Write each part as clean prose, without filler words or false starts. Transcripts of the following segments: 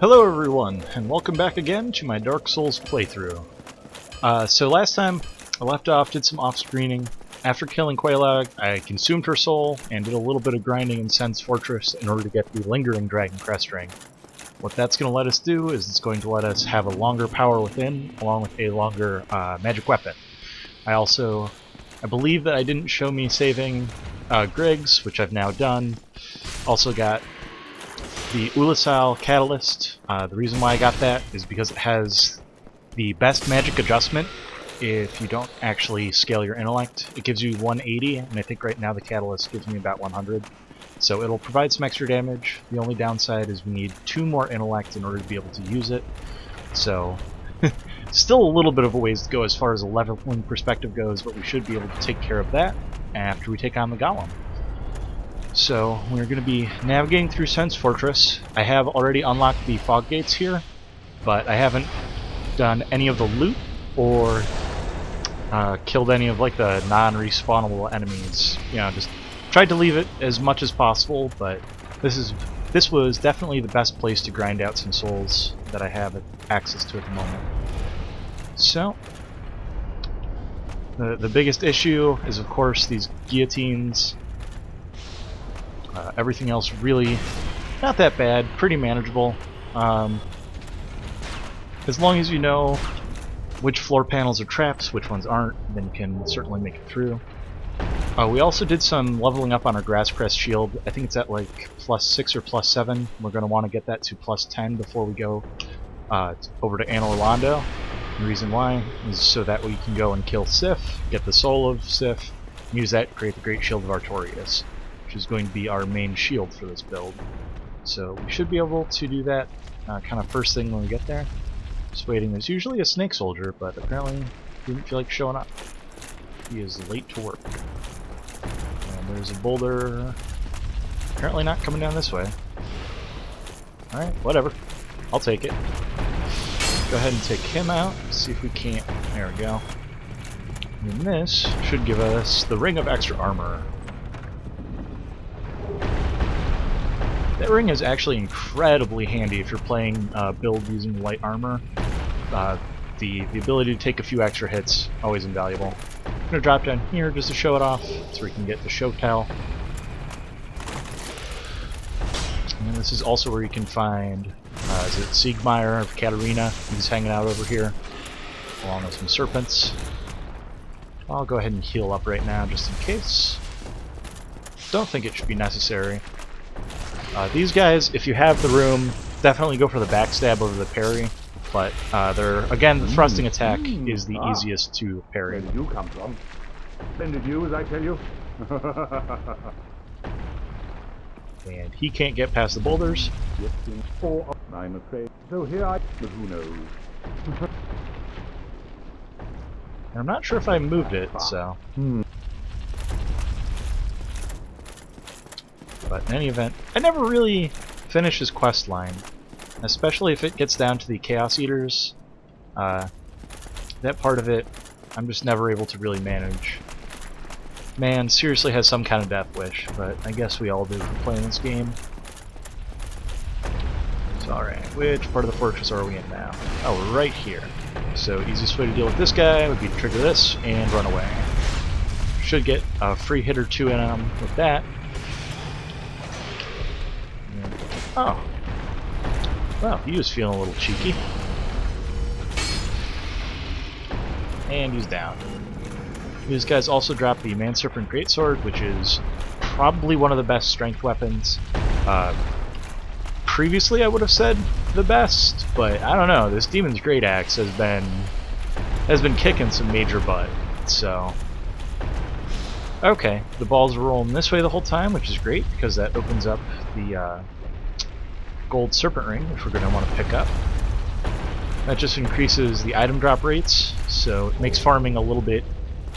Hello everyone, and welcome back again to my Dark Souls playthrough. So last time I left off, did some off-screening. After killing Quelaag, I consumed her soul and did a little bit of grinding in Sen's Fortress in order to get the Lingering Dragon Crest Ring. What that's going to let us do is it's going to let us have a longer power within, along with a longer magic weapon. I believe that I didn't show me saving Griggs, which I've now done. Also got the Ulasal Catalyst. The reason why I got that is because it has the best magic adjustment if you don't actually scale your intellect. It gives you 180, and I think right now the Catalyst gives me about 100. So it'll provide some extra damage. The only downside is we need 2 more intellect in order to be able to use it. So still a little bit of a ways to go as far as a leveling perspective goes, but we should be able to take care of that after we take on the Golem. So we're going to be navigating through Sen's Fortress. I have already unlocked the fog gates here, but I haven't done any of the loot or killed any of like the non-respawnable enemies. You know, just tried to leave it as much as possible, but this was definitely the best place to grind out some souls that I have access to at the moment. So the biggest issue is of course these guillotines. Everything else really not that bad, pretty manageable. As long as you know which floor panels are traps, which ones aren't, then you can certainly make it through. We also did some leveling up on our Grass Crest shield. I think it's at like +6 or +7. We're going to want to get that to +10 before we go over to Anne Orlando. The reason why is so that we can go and kill Sif, get the soul of Sif, and use that to create the Great Shield of Artorias, which is going to be our main shield for this build. So we should be able to do that kind of first thing when we get there. Just waiting. There's usually a snake soldier, but apparently he didn't feel like showing up. He is late to work. And there's a boulder apparently not coming down this way. Alright, whatever. I'll take it. Go ahead and take him out. See if we can't. There we go. And this should give us the Ring of Extra Armor. That ring is actually incredibly handy if you're playing build using light armor. The ability to take a few extra hits, always invaluable. I'm going to drop down here just to show it off, so we can get the show towel. And this is also where you can find, is it Siegmeyer of Katarina? He's hanging out over here, along with some serpents. I'll go ahead and heal up right now, just in case. Don't think it should be necessary. These guys, if you have the room, definitely go for the backstab over the parry, but again, the thrusting attack is the easiest to parry. Where did you come from? Splendid views, I tell you. And he can't get past the boulders. I'm afraid. So here but who knows? And I'm not sure if I moved it, so. But in any event, I never really finish his quest line, especially if it gets down to the Chaos Eaters. That part of it, I'm just never able to really manage. Man seriously has some kind of death wish, but I guess we all do for playing this game. So alright, which part of the fortress are we in now? Oh, we're right here. So easiest way to deal with this guy would be to trigger this and run away. Should get a free hit or 2 in him with that. Oh. Well, he was feeling a little cheeky. And he's down. These guys also drop the Man Serpent Greatsword, which is probably one of the best strength weapons. Previously I would have said the best, but I don't know. This Demon's Great Axe has been kicking some major butt. So okay, the balls are rolling this way the whole time, which is great because that opens up the gold serpent ring, which we're going to want to pick up. That just increases the item drop rates, so it makes farming a little bit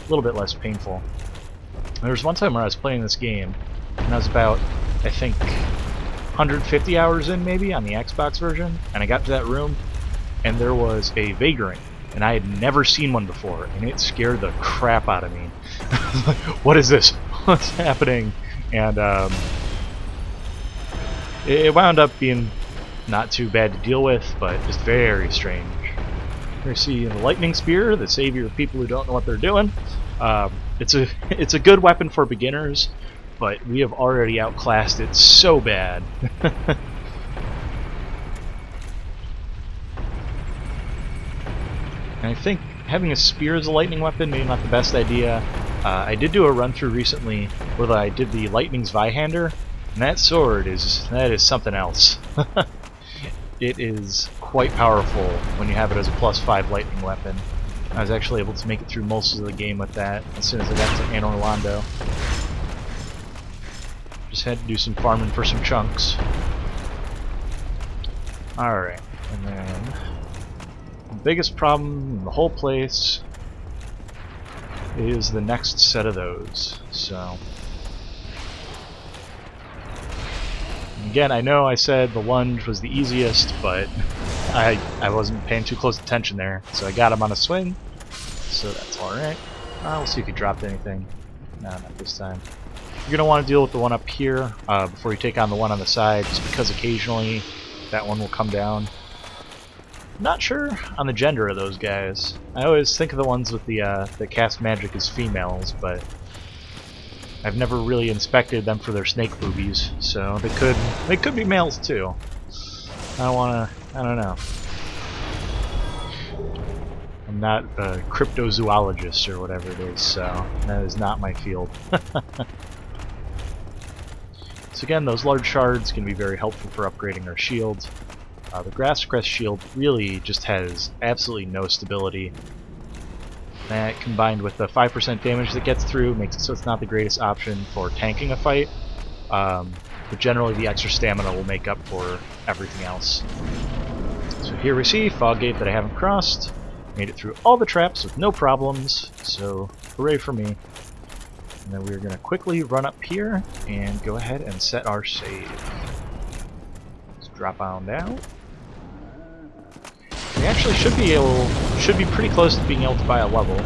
less painful. There was one time where I was playing this game, and I was about, I think, 150 hours in maybe on the Xbox version, and I got to that room, and there was a Vagrant, and I had never seen one before, and it scared the crap out of me. Like, what is this? What's happening? And it wound up being not too bad to deal with, but just very strange. Here we see the lightning spear, the savior of people who don't know what they're doing. It's a good weapon for beginners, but we have already outclassed it so bad. And I think having a spear as a lightning weapon maybe not the best idea. I did do a run through recently where I did the lightning's Vihander, and that sword is something else. It is quite powerful when you have it as a +5 lightning weapon. I was actually able to make it through most of the game with that as soon as I got to Anne Orlando. Just had to do some farming for some chunks. Alright, and then the biggest problem in the whole place is the next set of those. So again, I know I said the lunge was the easiest, but I wasn't paying too close attention there, so I got him on a swing, so that's alright. We'll see if he dropped anything. No, not this time. You're going to want to deal with the one up here before you take on the one on the side, just because occasionally that one will come down. Not sure on the gender of those guys. I always think of the ones with the that cast magic as females, but I've never really inspected them for their snake boobies, so they could be males too. I don't know. I'm not a cryptozoologist or whatever it is, so that is not my field. So again, those large shards can be very helpful for upgrading our shields. The Grass Crest shield really just has absolutely no stability. That, combined with the 5% damage that gets through, makes it so it's not the greatest option for tanking a fight. But generally the extra stamina will make up for everything else. So here we see Fog Gate that I haven't crossed. Made it through all the traps with no problems, so hooray for me. And then we're going to quickly run up here and go ahead and set our save. Let's drop on down. We actually should be pretty close to being able to buy a level.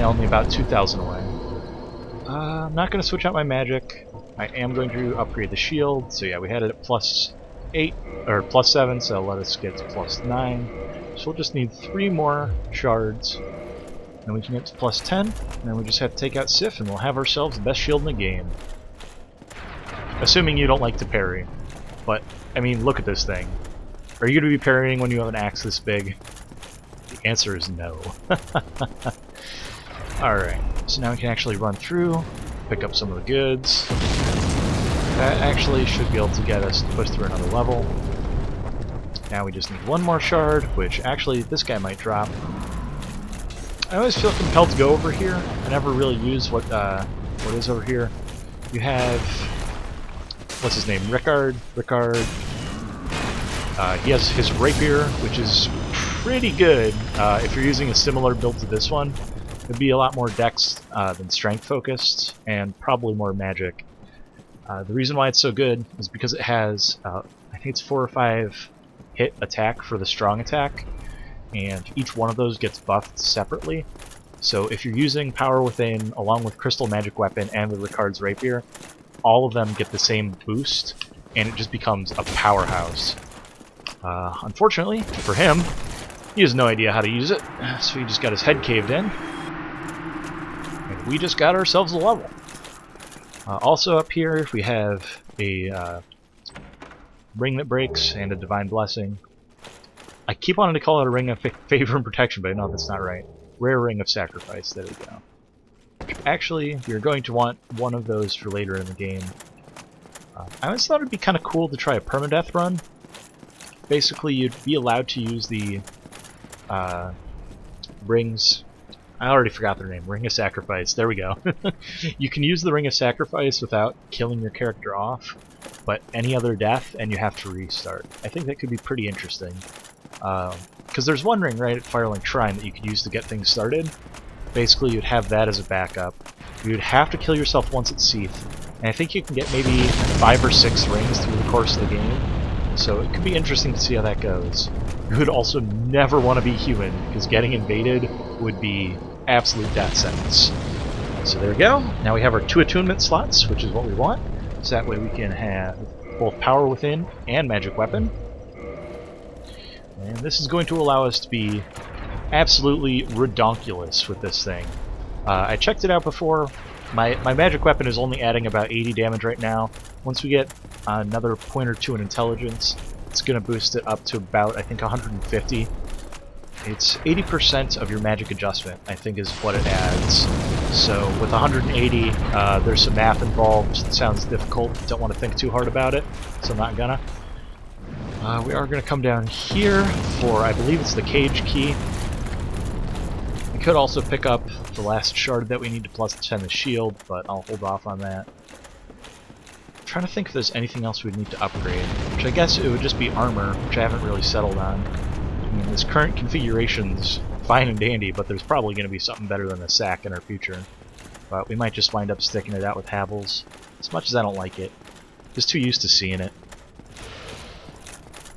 Only about 2,000 away. I'm not going to switch out my magic. I am going to upgrade the shield. So yeah, we had it at +8 or +7, so let us get to +9. So we'll just need 3 more shards, and we can get to +10. And then we just have to take out Sif, and we'll have ourselves the best shield in the game. Assuming you don't like to parry, but I mean, look at this thing. Are you going to be parrying when you have an axe this big? The answer is no. Alright, so now we can actually run through, pick up some of the goods. That actually should be able to get us to push through another level. Now we just need 1 more shard, which actually this guy might drop. I always feel compelled to go over here. I never really use what is over here. You have, what's his name, Rickard. He has his rapier, which is pretty good if you're using a similar build to this one. It'd be a lot more dex than strength focused, and probably more magic. The reason why it's so good is because it has, I think it's 4 or 5 hit attack for the strong attack, and each one of those gets buffed separately. So if you're using Power Within along with Crystal Magic Weapon and the Ricard's Rapier, all of them get the same boost, and it just becomes a powerhouse. Unfortunately for him, he has no idea how to use it, so he just got his head caved in, and we just got ourselves a level. Also up here we have a Ring That Breaks and a Divine Blessing. I keep wanting to call it a Ring of Favor and Protection, but I know that's not right. Rare Ring of Sacrifice, there we go. Actually, you're going to want one of those for later in the game. I always thought it'd be kind of cool to try a permadeath run. Basically, you'd be allowed to use the rings. I already forgot their name. Ring of Sacrifice. There we go. You can use the Ring of Sacrifice without killing your character off, but any other death and you have to restart. I think that could be pretty interesting. Because there's one ring right at Firelink Shrine that you could use to get things started. Basically, you'd have that as a backup. You'd have to kill yourself once at Seath, and I think you can get maybe 5 or 6 rings through the course of the game. So it could be interesting to see how that goes. You would also never want to be human, because getting invaded would be absolute death sentence. So there we go. Now we have our 2 attunement slots, which is what we want. So that way we can have both Power Within and Magic Weapon. And this is going to allow us to be absolutely redonkulous with this thing. I checked it out before. My Magic Weapon is only adding about 80 damage right now. Once we get another point or two in Intelligence, it's going to boost it up to about, I think, 150. It's 80% of your magic adjustment, I think, is what it adds. So with 180, there's some math involved. It sounds difficult. Don't want to think too hard about it, so I'm not gonna. We are going to come down here for, I believe it's the cage key. We could also pick up the last shard that we need to plus 10 the shield, but I'll hold off on that. I'm trying to think if there's anything else we'd need to upgrade, which I guess it would just be armor, which I haven't really settled on. I mean, this current configuration's fine and dandy, but there's probably going to be something better than a sack in our future. But we might just wind up sticking it out with Havels, as much as I don't like it. Just too used to seeing it.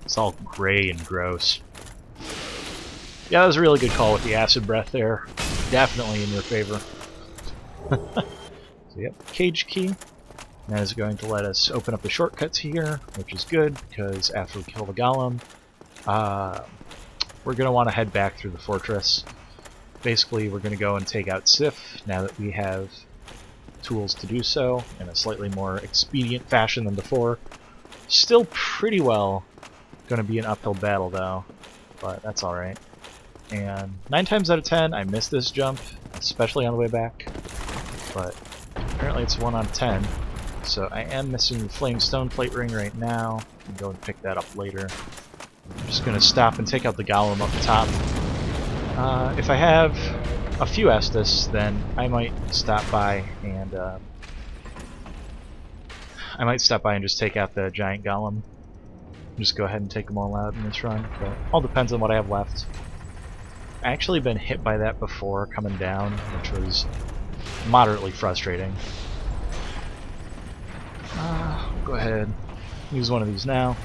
It's all gray and gross. Yeah, that was a really good call with the acid breath there. Definitely in your favor. So yep, cage key. That is going to let us open up the shortcuts here, which is good, because after we kill the golem, we're going to want to head back through the fortress. Basically, we're going to go and take out Sif, now that we have tools to do so, in a slightly more expedient fashion than before. Still pretty well going to be an uphill battle, though, but that's alright. And 9 times out of 10, I missed this jump, especially on the way back, but apparently it's 1 out of 10. So I am missing the flame stone plate ring right now. I can go and pick that up later. I'm just going to stop and take out the golem up the top. If I have a few Estus, then I might stop by and just take out the giant golem. Just go ahead and take them all out in this run, but all depends on what I have left. I actually been hit by that before coming down, which was moderately frustrating. Go ahead, use one of these now.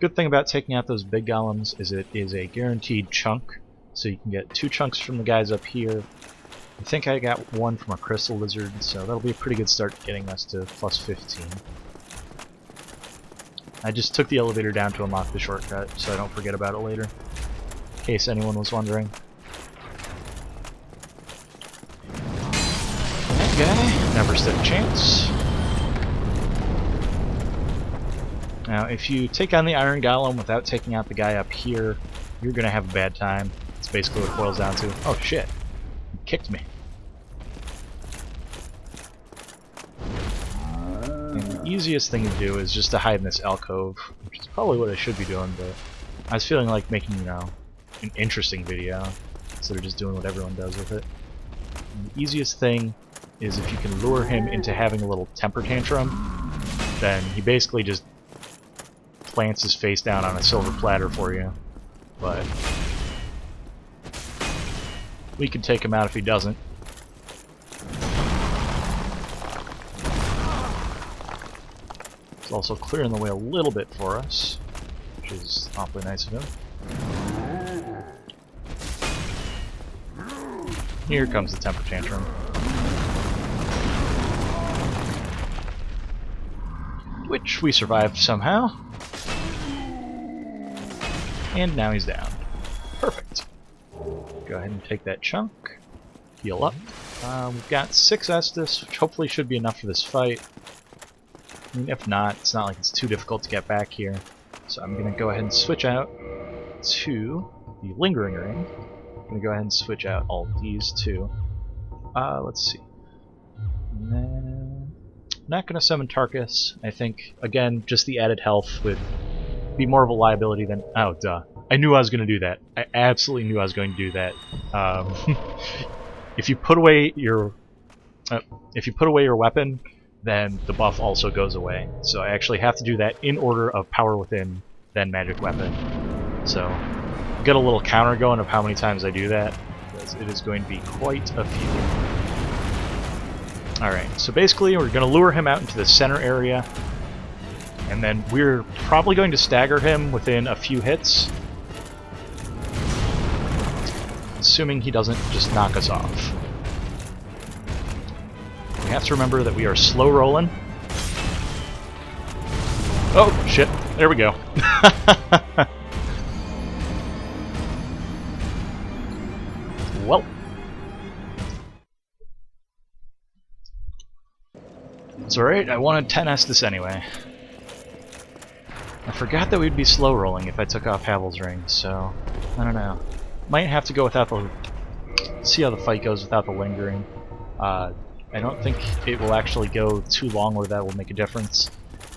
Good thing about taking out those big golems is it is a guaranteed chunk, so you can get 2 chunks from the guys up here. I think I got 1 from a crystal lizard, so that'll be a pretty good start getting us to plus 15. I just took the elevator down to unlock the shortcut, so I don't forget about it later, in case anyone was wondering. That guy never stood a chance. Now, if you take on the Iron Golem without taking out the guy up here, you're going to have a bad time. That's basically what it boils down to. Oh shit, he kicked me. And the easiest thing to do is just to hide in this alcove, which is probably what I should be doing, but I was feeling like making, you know, an interesting video instead of just doing what everyone does with it. And the easiest thing is if you can lure him into having a little temper tantrum, then he basically just plants his face down on a silver platter for you. But we can take him out if he doesn't. He's also clearing the way a little bit for us, which is awfully nice of him. Here comes the temper tantrum. Which we survived somehow. And now he's down. Perfect. Go ahead and take that chunk. Heal up. We've got 6 Estus, which hopefully should be enough for this fight. I mean, if not, it's not like it's too difficult to get back here. So I'm going to go ahead and switch out to the Lingering Ring. I'm going to go ahead and switch out all these too. Let's see. Not going to summon Tarkus. I think, again, just the added health would be more of a liability than... Oh, duh. I knew I was going to do that. I absolutely knew I was going to do that. If you put away your weapon, then the buff also goes away. So I actually have to do that in order of Power Within, then Magic Weapon. So get a little counter going of how many times I do that, because it is going to be quite a few. Alright, so basically we're going to lure him out into the center area, and then we're probably going to stagger him within a few hits, assuming he doesn't just knock us off. We have to remember that we are slow rolling, Oh, shit. There we go. Well. It's alright, I wanted 10S this anyway. I forgot that we'd be slow rolling if I took off Havel's ring, so I don't know. Might have to go without the... see how the fight goes without the lingering. I don't think it will actually go too long where that will make a difference.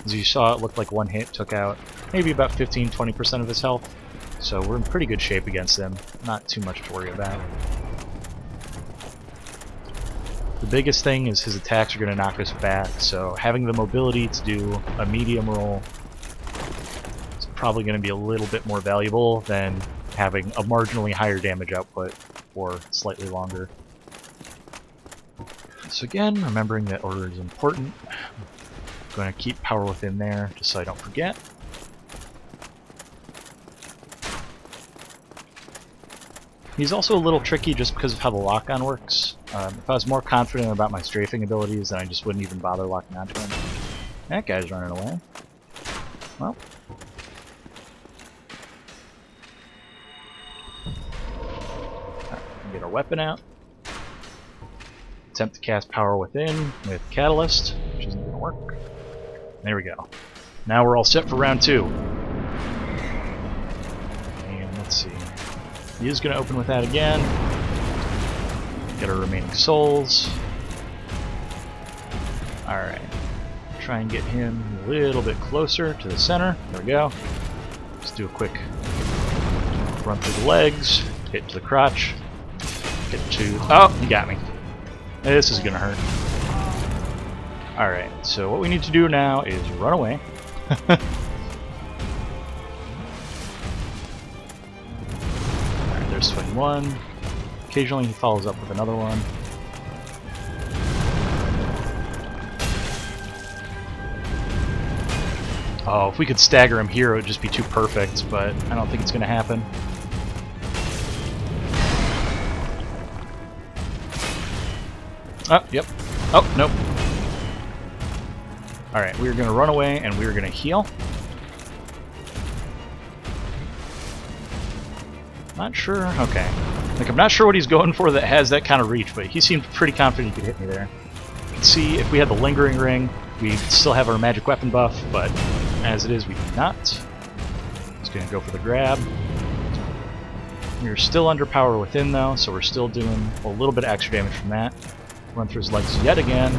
As you saw, it looked like one hit took out maybe about 15-20% of his health. So we're in pretty good shape against him. Not too much to worry about. The biggest thing is his attacks are going to knock us back, so having the mobility to do a medium roll is probably going to be a little bit more valuable than having a marginally higher damage output for slightly longer. So again, remembering that order is important. I'm going to keep power within there just so I don't forget. He's also a little tricky just because of how the lock-on works. If I was more confident about my strafing abilities, then I just wouldn't even bother locking onto him. That guy's running away. Well. Alright, get our weapon out. Attempt to cast power within with Catalyst, which isn't going to work. There we go. Now we're all set for round 2. And let's see. He is going to open with that again. Get our remaining souls. Alright. Try and get him a little bit closer to the center. There we go. Let's do a quick run through the legs, hit to the crotch, hit to... oh, you got me. This is going to hurt. Alright, so what we need to do now is run away. Alright, there's swing 1. Occasionally he follows up with another one. Oh, if we could stagger him here, it would just be too perfect, but I don't think it's going to happen. Oh, yep. Oh, nope. Alright, we're going to run away and we're going to heal. Not sure. Okay. Like, I'm not sure what he's going for that has that kind of reach, but he seemed pretty confident he could hit me there. You can see if we had the lingering ring, we'd still have our magic weapon buff, but as it is, we do not. Just going to go for the grab. We're still under power within, though, so we're still doing a little bit of extra damage from that. Run through his legs yet again.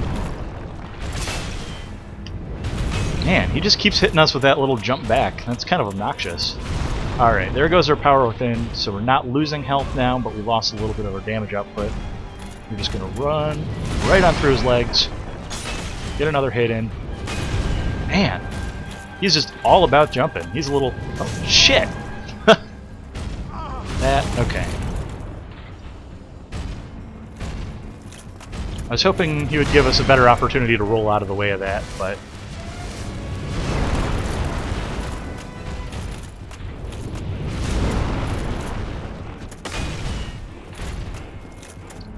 Man, he just keeps hitting us with that little jump back. That's kind of obnoxious. Alright, there goes our power within, so we're not losing health now, but we lost a little bit of our damage output. We're just going to run right on through his legs, get another hit in. Man, he's just all about jumping. He's a little... oh, shit! Okay. I was hoping he would give us a better opportunity to roll out of the way of that, but...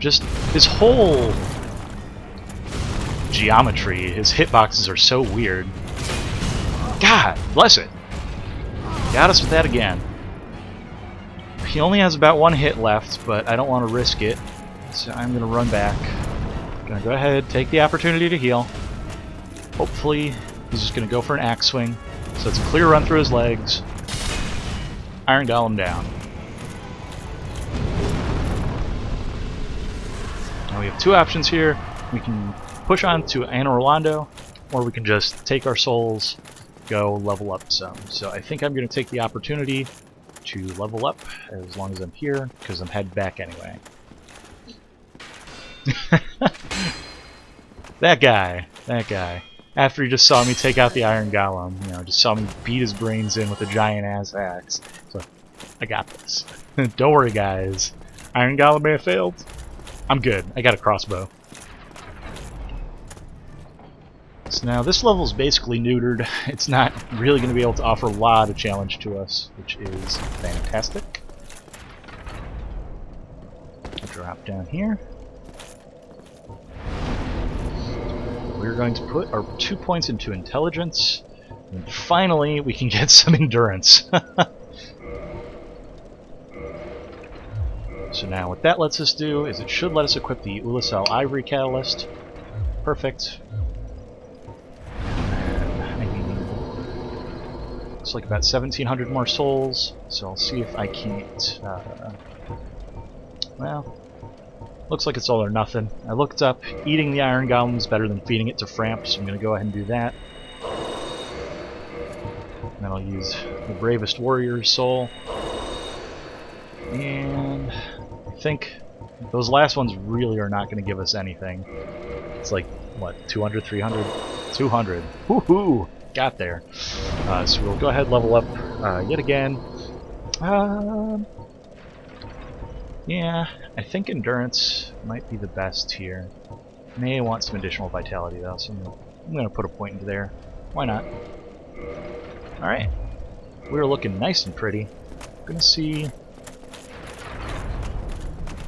just his whole geometry, his hitboxes are so weird. God bless it. Got us with that again. He only has about one hit left, but I don't want to risk it, so I'm going to run back. Gonna go ahead, take the opportunity to heal. Hopefully, he's just going to go for an axe swing, so it's a clear run through his legs. Iron Golem down. Now we have two options here. We can push on to Anne Orlando, or we can just take our souls, go level up some. So I think I'm going to take the opportunity to level up as long as I'm here, because I'm headed back anyway. That guy. After he just saw me take out the Iron Golem, you know, just saw me beat his brains in with a giant ass axe. So, I got this. Don't worry, guys. Iron Golem may have failed. I'm good. I got a crossbow. So now this level is basically neutered. It's not really going to be able to offer a lot of challenge to us, which is fantastic. Drop down here. We're going to put our 2 points into intelligence. And finally, we can get some endurance. So now what that lets us do is it should let us equip the Ulisel Ivory Catalyst. Perfect. Looks like about 1,700 more souls, so I'll see if I can't... well, looks like it's all or nothing. I looked up, eating the Iron Golem is better than feeding it to Framp, so I'm going to go ahead and do that. And then I'll use the Bravest Warrior's Soul. And I think those last ones really are not going to give us anything. It's like, what, 200, 300? 200. Woohoo! Got there. So we'll go ahead and level up yet again. Yeah, I think Endurance might be the best here. May want some additional Vitality though, so I'm going to put a point into there. Why not? Alright. We're looking nice and pretty. Gonna see... I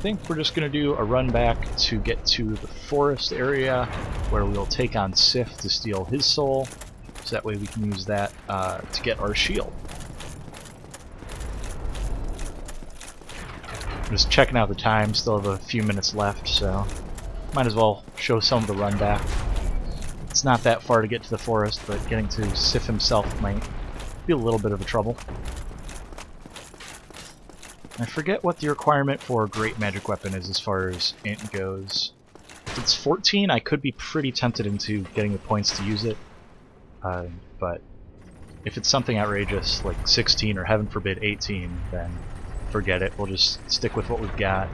think we're just going to do a run back to get to the forest area where we'll take on Sif to steal his soul, so that way we can use that to get our shield. I'm just checking out the time, still have a few minutes left, so might as well show some of the run back. It's not that far to get to the forest, but getting to Sif himself might be a little bit of a trouble. I forget what the requirement for a great magic weapon is as far as int goes. If it's 14, I could be pretty tempted into getting the points to use it. But if it's something outrageous, like 16 or heaven forbid 18, then forget it. We'll just stick with what we've got.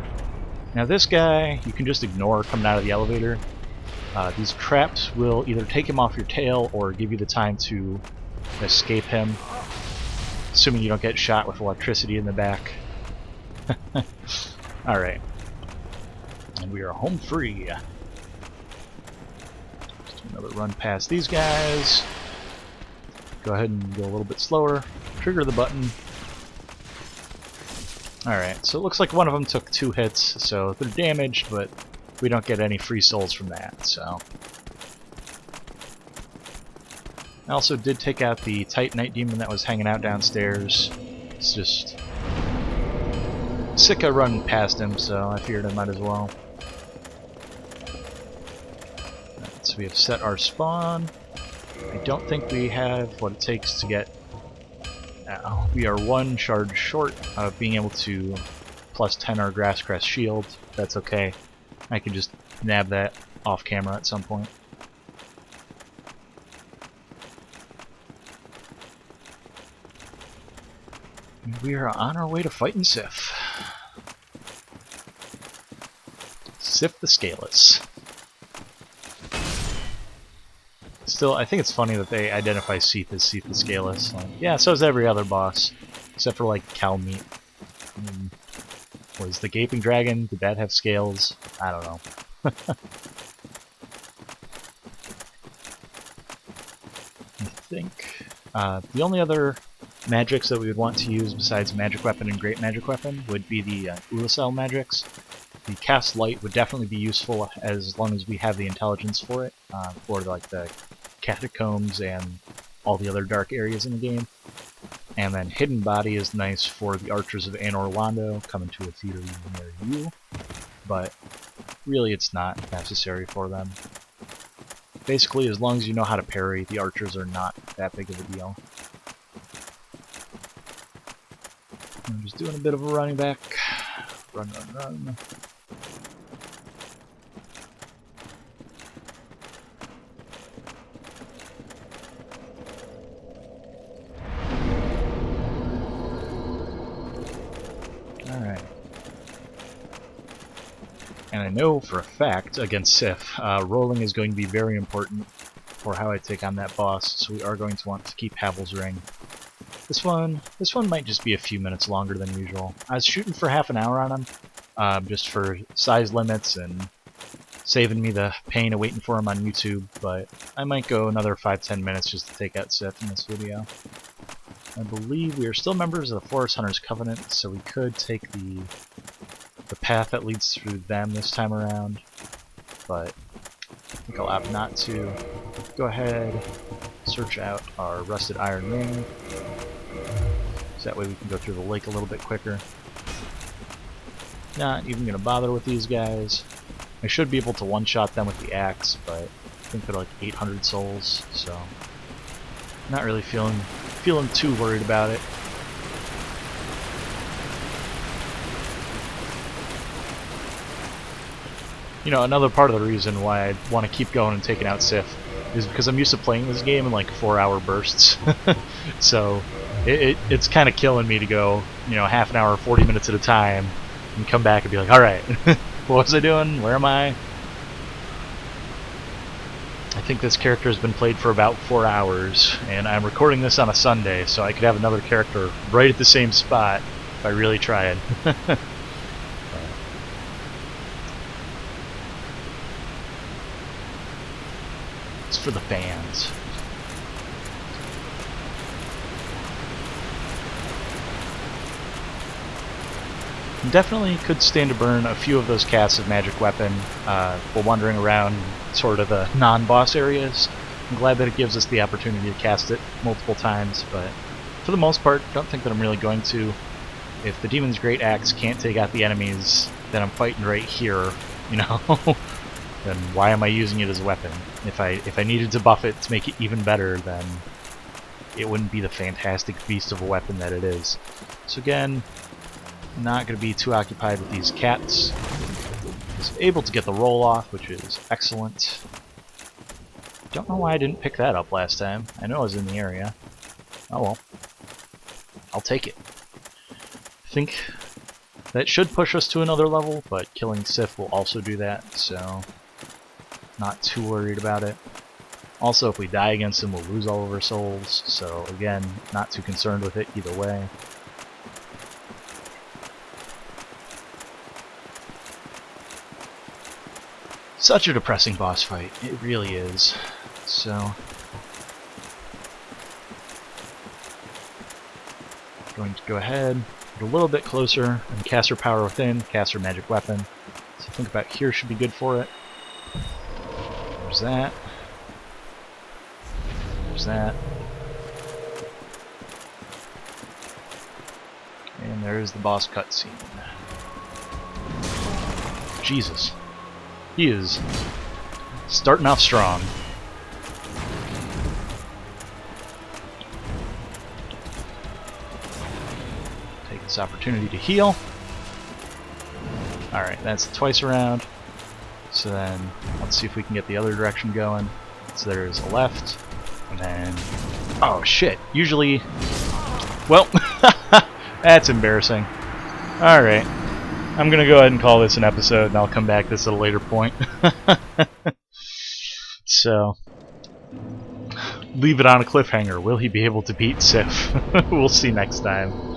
Now this guy, you can just ignore coming out of the elevator. These traps will either take him off your tail or give you the time to escape him, assuming you don't get shot with electricity in the back. Alright. And we are home free. Just do another run past these guys. Go ahead and go a little bit slower. Trigger the button. Alright, so it looks like one of them took 2 hits, so they're damaged, but we don't get any free souls from that, so... I also did take out the Titanite demon that was hanging out downstairs. It's just... Sika run past him, so I figured I might as well. Right, so we have set our spawn. I don't think we have what it takes to get... we are 1 shard short of being able to plus 10 our Grasscrest shield. That's okay. I can just nab that off camera at some point. And we are on our way to fighting Sif. Sif the Scaleless. Still, I think it's funny that they identify Sif as Sif the Scaleless. Like, yeah, so is every other boss, except for like cow meat. Was the Gaping Dragon? Did that have scales? I don't know. I think the only other magics that we would want to use besides Magic Weapon and Great Magic Weapon would be the Ulisel magics. The Cast Light would definitely be useful as long as we have the intelligence for it, for like the catacombs and all the other dark areas in the game. And then Hidden Body is nice for the Archers of Anor Londo, coming to a theater near you, but really it's not necessary for them. Basically, as long as you know how to parry, the Archers are not that big of a deal. I'm just doing a bit of a running back. Run, run, run. Alright. And I know for a fact against Sif, rolling is going to be very important for how I take on that boss, so we are going to want to keep Havel's Ring. This one might just be a few minutes longer than usual. I was shooting for half an hour on him, just for size limits and saving me the pain of waiting for him on YouTube, but I might go another 5-10 minutes just to take out Sif in this video. I believe we are still members of the Forest Hunters Covenant, so we could take the path that leads through them this time around, but I think I'll opt not to. Go ahead, search out our rusted iron ring, so that way we can go through the lake a little bit quicker. Not even going to bother with these guys. I should be able to one-shot them with the axe, but I think they're like 800 souls, so not really feeling too worried about it. You know, another part of the reason why I want to keep going and taking out Sif is because I'm used to playing this game in like 4-hour bursts. So it's kind of killing me to go, you know, half an hour, 40 minutes at a time, and come back and be like, alright, what was I doing? Where am I? I think this character has been played for about 4 hours, and I'm recording this on a Sunday, so I could have another character right at the same spot if I really tried. It's for the fans. Definitely could stand to burn a few of those casts of magic weapon while wandering around sort of the non-boss areas. I'm glad that it gives us the opportunity to cast it multiple times, but for the most part, don't think that I'm really going to. If the Demon's Great Axe can't take out the enemies that I'm fighting right here, you know, then why am I using it as a weapon? If I needed to buff it to make it even better, then it wouldn't be the fantastic beast of a weapon that it is. So again, not going to be too occupied with these cats. Was able to get the roll off, which is excellent. Don't know why I didn't pick that up last time. I know I was in the area. Oh well. I'll take it. I think that should push us to another level, but killing Sif will also do that, so not too worried about it. Also, if we die against him, we'll lose all of our souls, so again, not too concerned with it either way. Such a depressing boss fight. It really is. So, going to go ahead, get a little bit closer, and cast her power within, cast her magic weapon. So I think about here should be good for it. There's that. There's that. And there's the boss cutscene. Jesus. He is starting off strong. Take this opportunity to heal. Alright, that's twice around. So then, let's see if we can get the other direction going. So there's a left, and then... Oh shit! Usually... Well, that's embarrassing. Alright. I'm gonna go ahead and call this an episode, and I'll come back to this at a later point. So, leave it on a cliffhanger. Will he be able to beat Sif? We'll see next time.